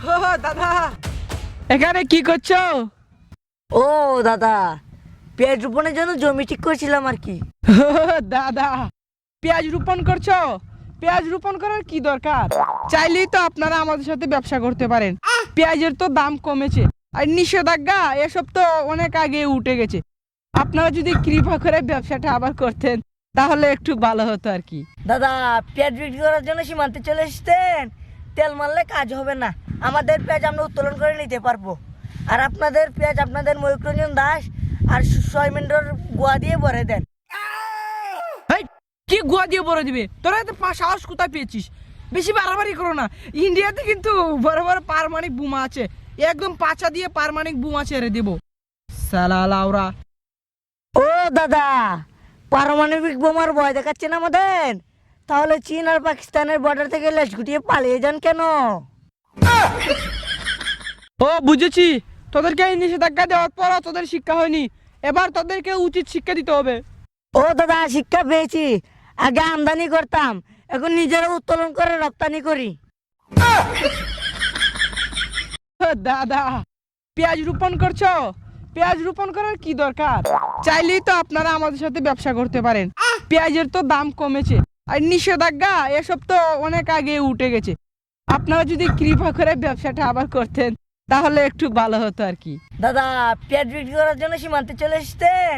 ও দাদা, এখানে কি করছো? ও দাদা, পেঁয়াজ রোপণের জন্য জমি ঠিক করছিলাম আর কি। ও দাদা, পেঁয়াজ রোপণ করছো? পেঁয়াজ রোপণ করার কি দরকার? চাইলেই তো আপনারা আমাদের সাথে ব্যবসা করতে পারেন। পেঁয়াজের তো দাম কমেছে, আর নিষেধাজ্ঞা এসব তো অনেক আগে উঠে গেছে। আপনারা যদি কৃপা করে ব্যবসাটা আবার করতেন তাহলে একটু ভালো হতো আর কি। দাদা, পেঁয়াজ বিক্রি করার জন্য সীমান্তে চলে এসছেন, তেল মারলে কাজ হবে না। আমাদের পেঁয়াজ আমরা উত্তোলন করে নিতে পারবো, আর আপনাদের পেঁয়াজ আপনাদের ময়ূররঞ্জন দাস আর সয়মেন্দ্রর গোয়া দিয়ে ভরে দেন। হেই, কি গুয়া দিয়ে বড় দিবে? তোরা এত সাহস কোথায় পেয়েছিস? বেশি বাড়াবাড়ি করো না। ইন্ডিয়াতে কিন্তু বড় বড় পারমাণবিক বোমা আছে, একদম পাচা দিয়ে পারমাণবিক বোমা ছেড়ে দেবো সালা লাউরা। ও দাদা, পারমাণবিক বোমার ভয় দেখাচ্ছেন আমাদের? তাহলে চীন আর পাকিস্তানের বর্ডার থেকে লেজ গুটিয়ে পালিয়ে যান কেন? ও বুঝেছি, তোদেরকে এই নিষেধাজ্ঞা দেওয়ার পর তোদের শিক্ষা হয়নি, এবার তোদেরকে উচিত শিক্ষা দিতে হবে। ও দাদা, শিক্ষা পেয়েছি। আগে আমদানি করতাম, এখন নিজেরা উত্তোলন করে রপ্তানি করি। ও দাদা, পেঁয়াজ রোপণ করছো? পেঁয়াজ রোপণ করার কি দরকার? চাইলেই তো আপনারা আমাদের সাথে ব্যবসা করতে পারেন। পেঁয়াজের তো দাম কমেছে, আর নিষেধাজ্ঞা এসব তো অনেক আগে উঠে গেছে। আপনারা যদি কৃপা করে ব্যবসাটা আবার করতেন তাহলে একটু ভালো হতো আর কি। দাদা, পেঁয়াজ বিক্রি করার জন্য সীমান্তে চলে এসছেন,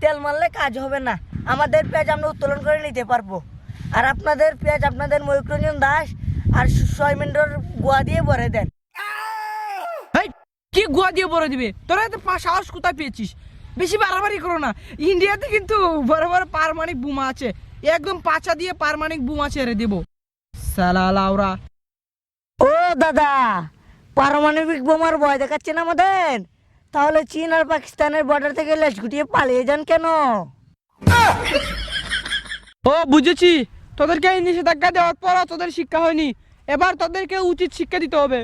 তেল মারলে কাজ হবে না। আমাদের পেঁয়াজ আমরা উত্তোলন করে নিতে পারবো, আর আপনাদের পেঁয়াজ আপনাদের ময়ূররঞ্জন দাস আর সয়মেন্দ্রর গোয়া দিয়ে ভরে দেন। হেই, কি গুয়া দিয়ে বড় দিবে? তোরা এত সাহস কোথায় পেয়েছিস? বেশি বাড়াবাড়ি করো না। ইন্ডিয়াতে কিন্তু বড় বড় পারমাণবিক বোমা আছে, একদম পাচা দিয়ে পারমাণবিক বোমা ছেড়ে দেবো সালা লাউরা। ও দাদা, পারমাণবিক বোমার ভয় দেখাচ্ছেন আমাদের? তাহলে চীন আর পাকিস্তানের বর্ডার থেকে লেজ গুটিয়ে পালিয়ে যান কেন? ও বুঝেছি, তোদেরকে এই নিষেধাজ্ঞা দেওয়ার পর তোদের শিক্ষা হয়নি, এবার তোদেরকে উচিত শিক্ষা দিতে হবে।